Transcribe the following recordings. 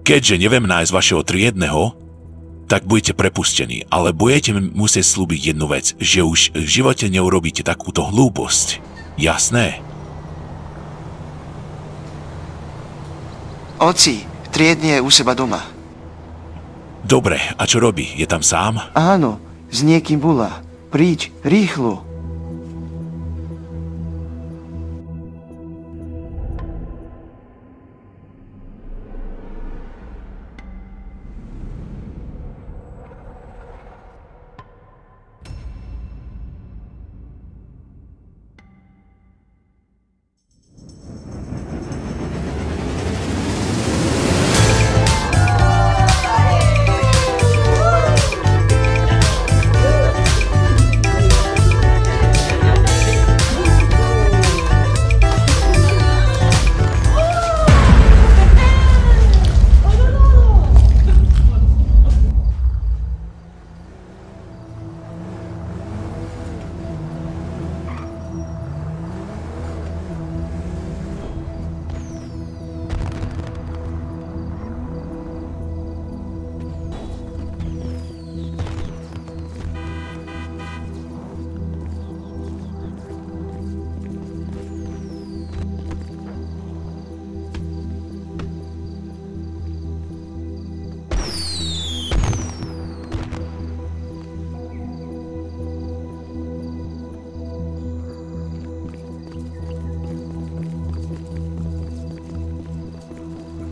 Keďže neviem nájsť vašeho triedneho, tak budete prepustení, ale budete musieť slúbiť jednu vec, že už v živote neurobíte takúto hlúposť. Jasné? Oci, triedny je u seba doma. Dobre, a čo robí? Je tam sám? Áno, s niekým bola. Príď, rýchlo.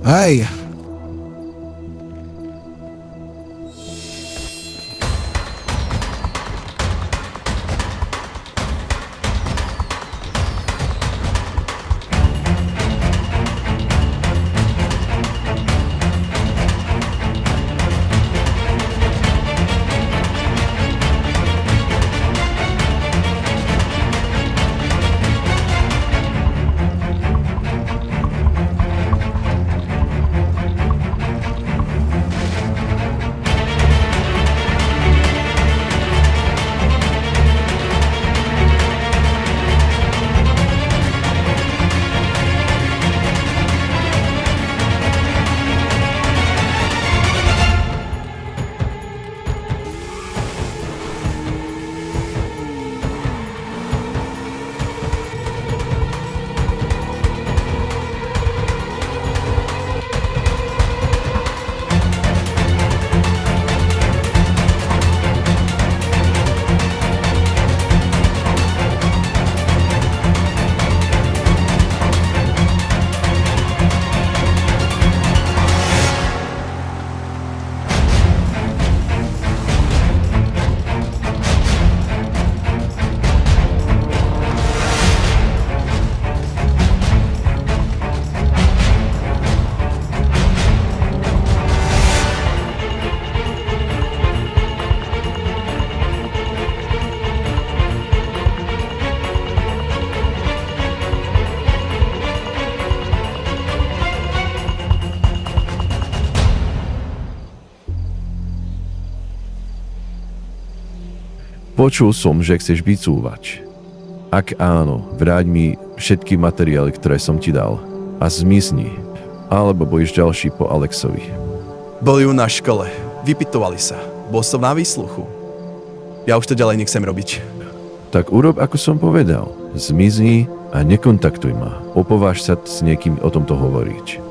Hej! Počul som, že chceš byť súvač. Ak áno, vráť mi všetky materiály, ktoré som ti dal. A zmizni. Alebo budeš ďalší po Alexovi. Boli u nás v škole. Vypitovali sa. Bol som na výsluchu. Ja už to ďalej nechcem robiť. Tak urob, ako som povedal. Zmizni a nekontaktuj ma. Opováž sa s niekým o tomto hovoriť.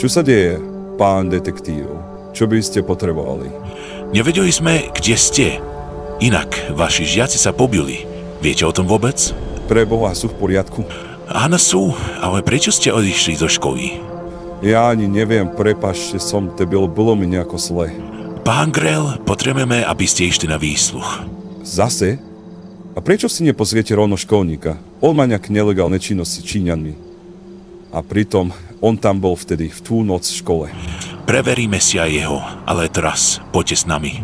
Čo sa deje, pán detektív? Čo by ste potrebovali? Nevedeli sme, kde ste. Inak, vaši žiaci sa pobili. Viete o tom vôbec? Preboha, sú v poriadku? Áno, sú, ale prečo ste odišli zo školy? Ja ani neviem, prepáčte, som debil, bolo mi nejako zle. Pán Grell, potrebujeme, aby ste išli na výsluch. Zase? A prečo si nepozriete rovno školníka? On má nejaké nelegálne činnosti s Číňanmi. A pritom, on tam bol vtedy, v tú noc v škole. Preveríme si aj jeho, ale teraz poďte s nami.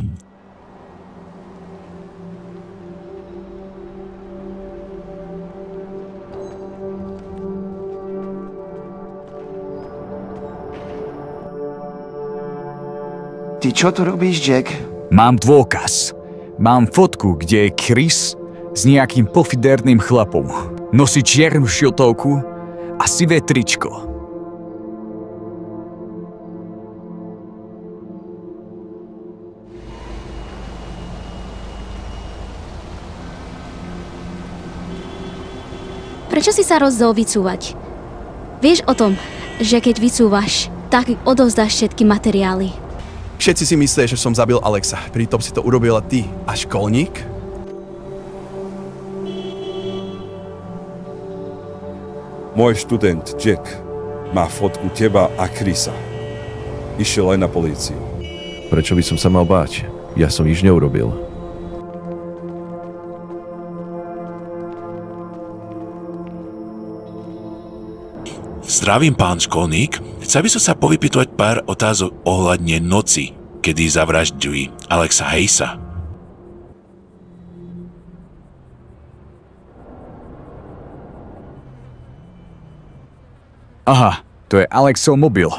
Ty čo tu robíš, Jack? Mám dôkaz. Mám fotku, kde je Chris s nejakým pofiderným chlapom. Nosí čiernu šiltovku a sivé tričko. Prečo si sa rozhodol vycúvať? Vieš o tom, že keď vycúvaš, tak odovzdáš všetky materiály. Všetci si myslia, že som zabil Alexa, pritom si to urobila ty a školník? Môj študent Jack má fotku teba a Chrisa. Išiel aj na políciu. Prečo by som sa mal báť? Ja som nič neurobil. Zdravím, pán školník. Chcel by som sa povypytovať pár otázok ohľadne noci, kedy zavraždili Alexa Hayesa. Aha, to je Alexov mobil.